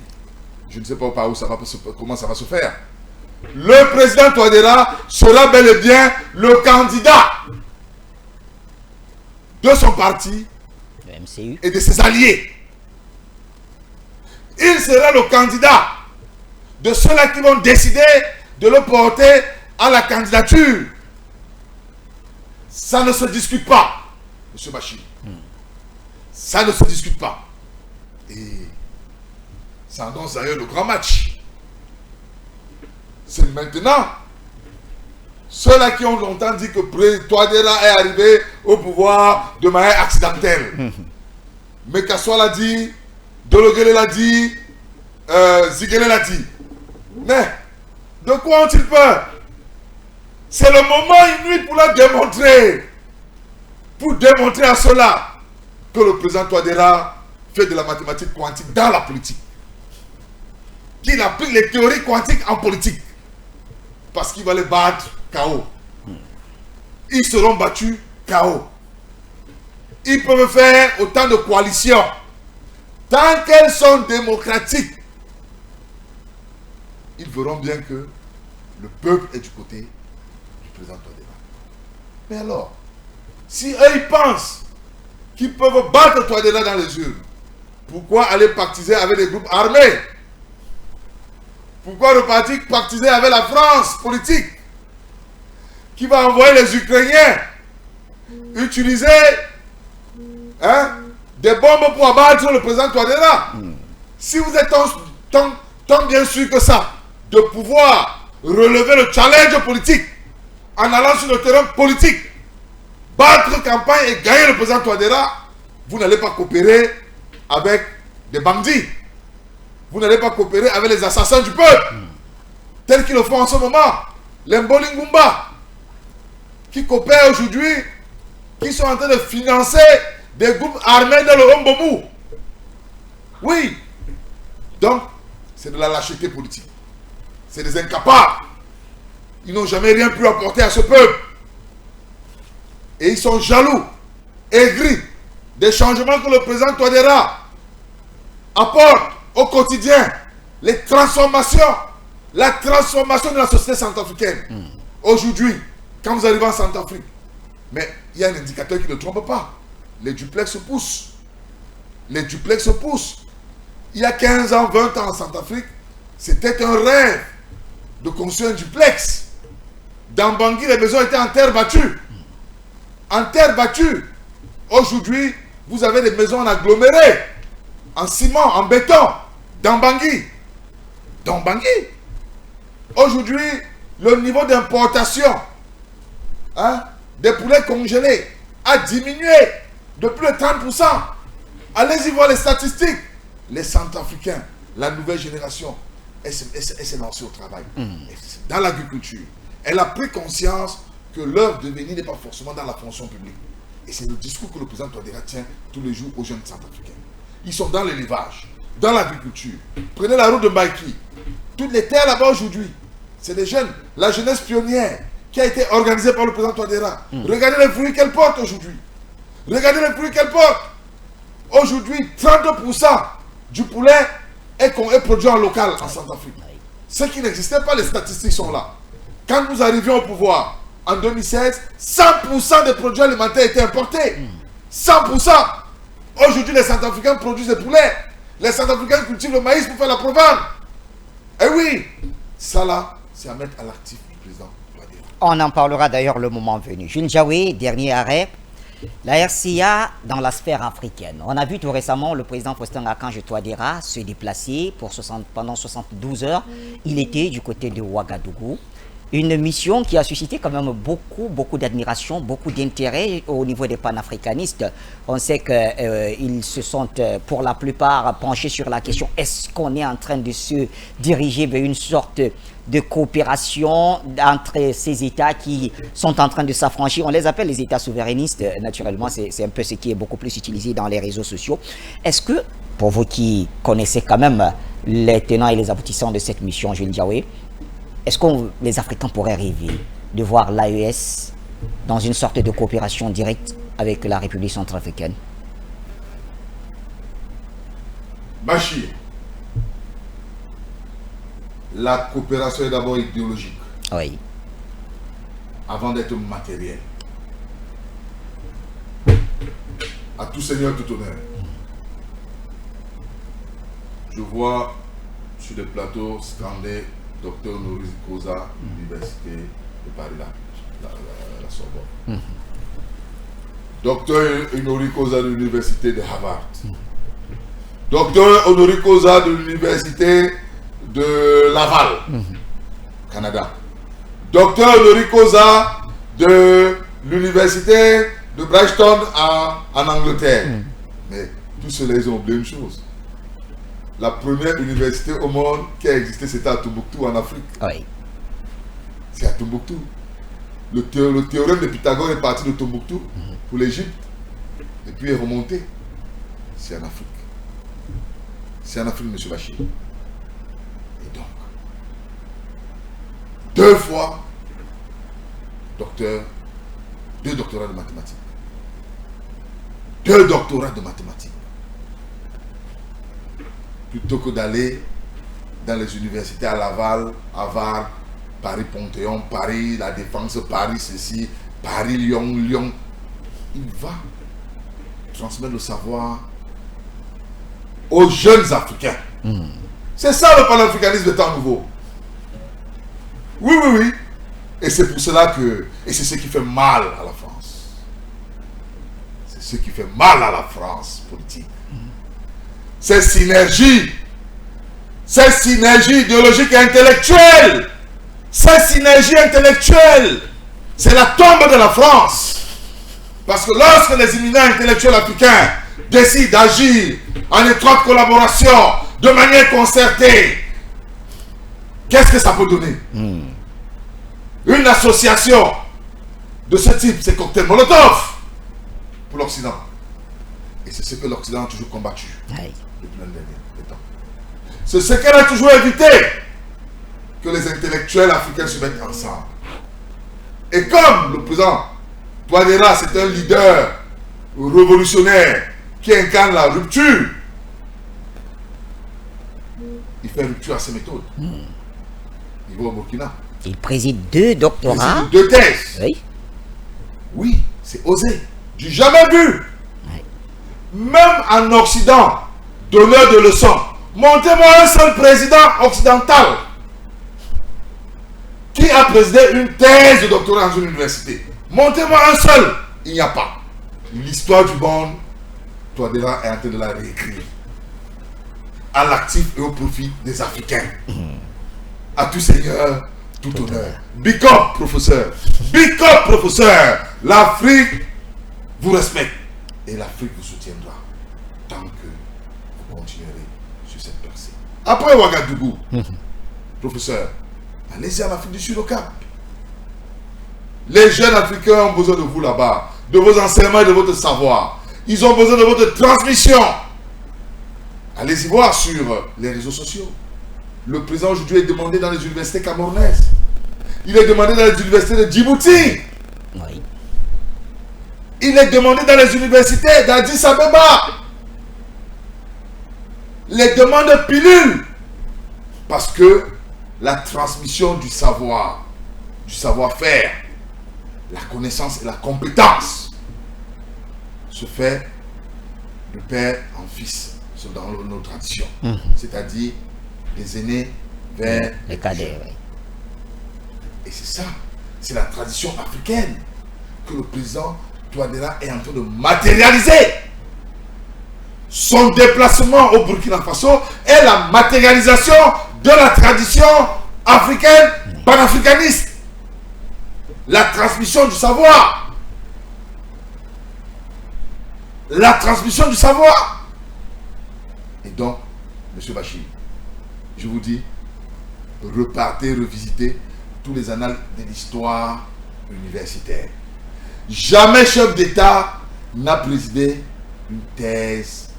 Je ne sais pas par où ça va, comment ça va se faire. Le président Touadéra sera bel et bien le candidat de son parti
Le MCU.
et de ses alliés. Il sera le candidat de ceux-là qui vont décider de le porter à la candidature. Ça ne se discute pas, M. Bachir. Ça ne se discute pas. Et ça annonce d'ailleurs le grand match. C'est maintenant. Ceux-là qui ont longtemps dit que Touadéra est arrivé au pouvoir de manière accidentelle. Mekassoua l'a dit, Dologele l'a dit, Ziguele l'a dit. Mais, de quoi ont-ils peur? C'est le moment inouï pour leur démontrer. Pour démontrer à ceux-là que le président Touadéra fait de la mathématique quantique dans la politique. Qu'il applique les théories quantiques en politique. Parce qu'il va les battre KO. Ils seront battus KO. Ils peuvent faire autant de coalitions. Tant qu'elles sont démocratiques, ils verront bien que le peuple est du côté du président Touadéra. Mais alors, si eux ils pensent qu'ils peuvent battre Touadéra dans les urnes, pourquoi aller pactiser avec des groupes armés? Pourquoi repartir pactiser avec la France politique qui va envoyer les Ukrainiens utiliser des bombes pour abattre le président Touadéra? Si vous êtes tant bien sûr que ça de pouvoir relever le challenge politique en allant sur le terrain politique, battre campagne et gagner le président Touadéra, vous n'allez pas coopérer avec des bandits. Vous n'allez pas coopérer avec les assassins du peuple, tels qu'ils le font en ce moment. Les Mbolingumba, qui coopèrent aujourd'hui, qui sont en train de financer des groupes armés dans le Hombomu. Oui. Donc, c'est de la lâcheté politique. C'est des incapables. Ils n'ont jamais rien pu apporter à ce peuple. Et ils sont jaloux, aigris des changements que le président Touadéra apporte au quotidien, les transformations, la transformation de la société centrafricaine. Aujourd'hui, quand vous arrivez en Centrafrique, mais il y a un indicateur qui ne trompe pas. Les duplex se poussent. Les duplex se poussent. Il y a 15 ans, 20 ans en Centrafrique, c'était un rêve de construire un duplex. Dans Bangui, les maisons étaient en terre battue. En terre battue. Aujourd'hui, vous avez des maisons en aggloméré, en ciment, en béton, dans Bangui. Dans Bangui. Aujourd'hui, le niveau d'importation des poulets congelés a diminué de plus de 30%. Allez-y voir les statistiques. Les Centrafricains, la nouvelle génération, elle s'est lancée au travail. Dans l'agriculture. Elle a pris conscience que leur devenir n'est pas forcément dans la fonction publique. Et c'est le discours que le président Touadéra tient tous les jours aux jeunes Centrafricains. Ils sont dans l'élevage, dans l'agriculture. Prenez la route de Maïki. Toutes les terres là-bas aujourd'hui, c'est des jeunes. La jeunesse pionnière qui a été organisée par le président Touadéra. Regardez les fruits qu'elle porte aujourd'hui. Regardez les fruits qu'elle porte. Aujourd'hui, 30% du poulet est produit en local en Centrafrique. Ce qui n'existait pas, les statistiques sont là. Quand nous arrivions au pouvoir, en 2016, 100% des produits alimentaires étaient importés. 100%. Aujourd'hui, les Centrafricains produisent des poulets. Les Centrafricains cultivent le maïs pour faire la provence. Eh oui, ça là, c'est à mettre à l'actif du président Touadéra.
On en parlera d'ailleurs le moment venu. Jules Ndiaye, dernier arrêt. La RCA dans la sphère africaine. On a vu tout récemment le président Faustin-Archange Touadéra se déplacer pendant 72 heures. Il était du côté de Ouagadougou. Une mission qui a suscité quand même beaucoup d'admiration, beaucoup d'intérêt au niveau des panafricanistes. On sait qu'ils se sont pour la plupart penchés sur la question, est-ce qu'on est en train de se diriger vers une sorte de coopération entre ces États qui sont en train de s'affranchir. On les appelle les États souverainistes, naturellement, c'est un peu ce qui est beaucoup plus utilisé dans les réseaux sociaux. Est-ce que, pour vous qui connaissez quand même les tenants et les aboutissants de cette mission, Jules Ndiaye, est-ce que les Africains pourraient rêver de voir l'AES dans une sorte de coopération directe avec la République centrafricaine?
Bachir, la coopération est d'abord idéologique.
Oui.
Avant d'être matérielle. À tout seigneur, tout honneur. Je vois sur des plateaux scandés Dr Noris Koza, l'université de Paris, la Sorbonne. Docteur honoris causa de l'université de Harvard. Docteur honoris causa de l'université de Laval, Canada. Docteur honoris causa de l'université de Brighton en Angleterre. Mais tous ceux-là, ils ont oublié une chose. La première université au monde qui a existé, c'était à Tombouctou, en Afrique.
Oui.
C'est à Tombouctou. Le théorème de Pythagore est parti de Tombouctou pour l'Égypte. Et puis est remonté. C'est en Afrique. C'est en Afrique, M. Bachir. Et donc, 2 fois, docteur, 2 doctorats de mathématiques. 2 doctorats de mathématiques. Plutôt que d'aller dans les universités à Laval, Harvard, Paris-Panthéon, Paris, La Défense, Paris, ceci, Paris-Lyon, Lyon. Il va transmettre le savoir aux jeunes Africains. C'est ça le panafricanisme de temps nouveau. Oui, oui, oui. Et c'est pour cela que... Et c'est ce qui fait mal à la France. C'est ce qui fait mal à la France politique. Ces synergies idéologiques et intellectuelles, ces synergies intellectuelles, c'est la tombe de la France. Parce que lorsque les éminents intellectuels africains décident d'agir en étroite collaboration, de manière concertée, qu'est-ce que ça peut donner? Une association de ce type, c'est cocktail Molotov pour l'Occident. Et c'est ce que l'Occident a toujours combattu depuis l'année dernière. C'est ce qu'elle a toujours évité, que les intellectuels africains se mettent ensemble. Et comme le président Touadéra, c'est un leader révolutionnaire qui incarne la rupture, il fait rupture à ses méthodes. Il va au Burkina.
Il préside 2 doctorats.
Il préside 2 thèses.
Oui.
Oui, c'est osé. Du jamais vu. Même en Occident, donneur de leçons. Montez-moi un seul président occidental qui a présidé une thèse de doctorat dans une université. Montez-moi un seul. Il n'y a pas. L'histoire du monde, Touadéra est en train de la réécrire. À l'actif et au profit des Africains. À tout seigneur, tout honneur. Big up, professeur. Big up, professeur. L'Afrique vous respecte. Et l'Afrique vous soutiendra. Tant que vous continuerez sur cette percée. Après Ouagadougou, professeur, allez-y en Afrique du Sud au Cap. Les jeunes Africains ont besoin de vous là-bas. De vos enseignements et de votre savoir. Ils ont besoin de votre transmission. Allez-y voir sur les réseaux sociaux. Le président aujourd'hui est demandé dans les universités camerounaises. Il est demandé dans les universités de Djibouti.
Oui.
Il est demandé dans les universités d'Addis Abeba. Les demandes de pilules. Parce que la transmission du savoir, du savoir-faire, la connaissance et la compétence se fait de père en fils. C'est dans nos traditions. C'est-à-dire les aînés vers
les cadets. Oui.
Et c'est ça. C'est la tradition africaine que le président Touadéra est en train de matérialiser. Son déplacement au Burkina Faso est la matérialisation de la tradition africaine panafricaniste. La transmission du savoir. La transmission du savoir. Et donc, M. Bachir, je vous dis, repartez, revisitez tous les annales de l'histoire universitaire. Jamais chef d'État n'a présidé une thèse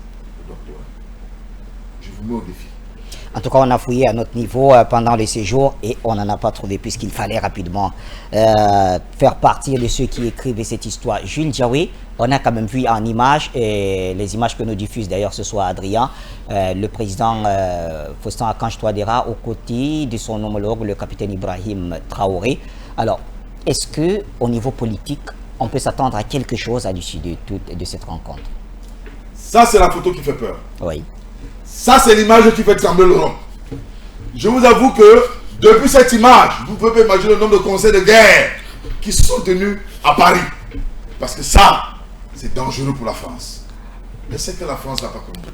de doctorat. Je vous mets au défi.
En tout cas, on a fouillé à notre niveau pendant le séjour et on n'en a pas trouvé puisqu'il fallait rapidement faire partir de ceux qui écrivaient cette histoire. Jules Diawé, on a quand même vu en images, et les images que nous diffuse d'ailleurs ce soir Adrien, le président Faustin Archange Touadéra aux côtés de son homologue, le capitaine Ibrahim Traoré. Alors, est-ce que au niveau politique, on peut s'attendre à quelque chose à l'issue de cette rencontre?
Ça, c'est la photo qui fait peur.
Oui.
Ça, c'est l'image qui fait trembler le rond. Je vous avoue que, depuis cette image, vous pouvez imaginer le nombre de conseils de guerre qui se sont tenus à Paris. Parce que ça, c'est dangereux pour la France. Mais c'est que la France n'a pas compris.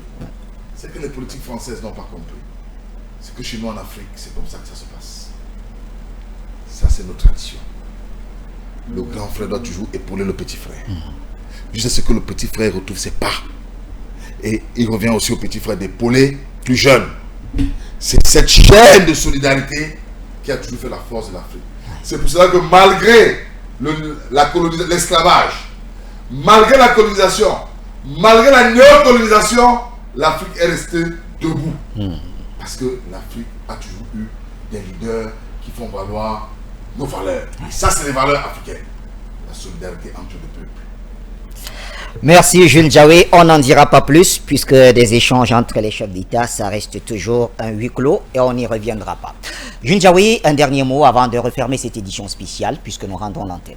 C'est que les politiques françaises n'ont pas compris. C'est que chez nous en Afrique, c'est comme ça que ça se passe. Ça, c'est notre tradition. Le grand frère doit toujours épauler le petit frère. Jusqu'à ce que le petit frère retrouve ses pas. Et il revient aussi au petit frère d'épauler plus jeune. C'est cette chaîne de solidarité qui a toujours fait la force de l'Afrique. C'est pour cela que malgré l'esclavage, malgré la colonisation, malgré la néocolonisation, l'Afrique est restée debout. Parce que l'Afrique a toujours eu des leaders qui font valoir nos valeurs. Et ça, c'est les valeurs africaines. La solidarité entre les peuples.
Merci Jules Ndiaye, on n'en dira pas plus puisque des échanges entre les chefs d'État, ça reste toujours un huis clos et on n'y reviendra pas. Jules Ndiaye, un dernier mot avant de refermer cette édition spéciale puisque nous rendons l'antenne.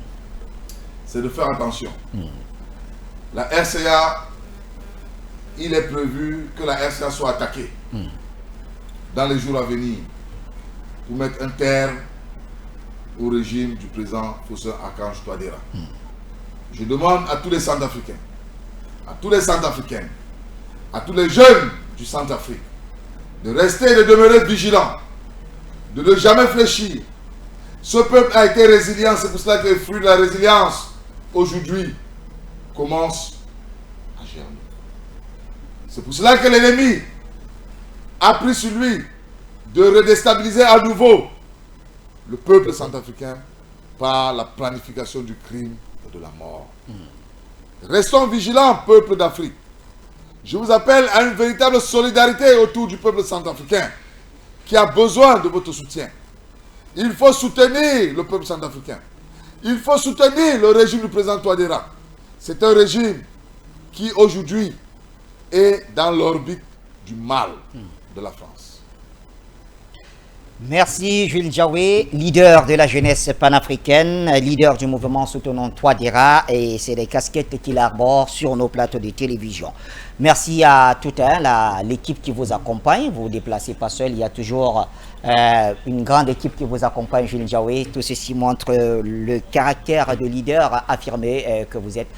C'est de faire attention. La RCA, il est prévu que la RCA soit attaquée dans les jours à venir pour mettre un terme au régime du président Faustin-Archange Touadéra. Je demande à tous les Centrafricains, à tous les jeunes du Centrafrique, de rester et de demeurer vigilants, de ne jamais fléchir. Ce peuple a été résilient, c'est pour cela que les fruits de la résilience, aujourd'hui, commencent à germer. C'est pour cela que l'ennemi a pris sur lui de redéstabiliser à nouveau le peuple centrafricain par la planification du crime et de la mort. Restons vigilants, peuple d'Afrique. Je vous appelle à une véritable solidarité autour du peuple centrafricain qui a besoin de votre soutien. Il faut soutenir le peuple centrafricain. Il faut soutenir le régime du président Touadéra. C'est un régime qui aujourd'hui est dans l'orbite du mal de la France.
Merci Jules Ndiaye, leader de la jeunesse panafricaine, leader du mouvement soutenant Touadéra, et c'est les casquettes qu'il arbore sur nos plateaux de télévision. Merci à toute l'équipe qui vous accompagne, vous vous déplacez pas seul, il y a toujours une grande équipe qui vous accompagne, Jules Ndiaye. Tout ceci montre le caractère de leader affirmé que vous êtes.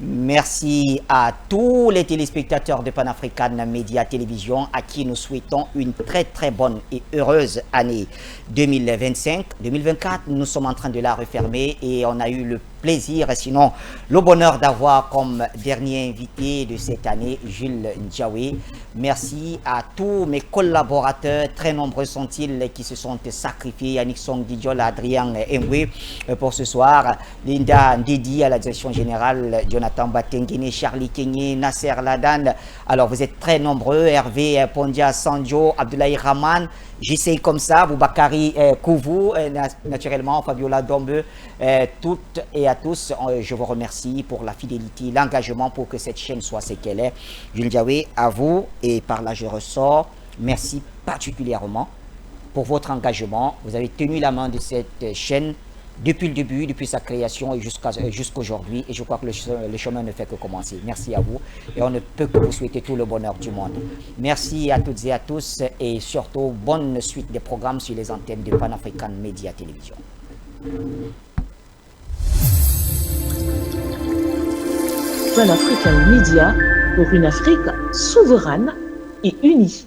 Merci à tous les téléspectateurs de Pan-African Media Télévision à qui nous souhaitons une très très bonne et heureuse année 2025. 2024, nous sommes en train de la refermer et on a eu le plaisir, sinon le bonheur d'avoir comme dernier invité de cette année Jules Ndiaye. Merci à tous mes collaborateurs, très nombreux sont-ils qui se sont sacrifiés, Yannick Song, Didiol, Adrien Engwe pour ce soir, Linda Ndidi à la direction générale, Jonathan Batengene, Charlie Kenye, Nasser Ladan. Alors vous êtes très nombreux, Hervé Pondia Sanjo, Abdoulaye Rahman, j'essaye comme ça, Boubakari Kouvou, naturellement, Fabiola Dombe, toutes et à tous, je vous remercie pour la fidélité, l'engagement pour que cette chaîne soit ce qu'elle est. Jules Ndiaye, à vous, et par là je ressors, merci particulièrement pour votre engagement. Vous avez tenu la main de cette chaîne depuis le début, depuis sa création et jusqu'à aujourd'hui. Et je crois que le chemin ne fait que commencer. Merci à vous. Et on ne peut que vous souhaiter tout le bonheur du monde. Merci à toutes et à tous. Et surtout, bonne suite des programmes sur les antennes de Pan-African Media Télévision.
Pan-African Media pour une Afrique souveraine et unie.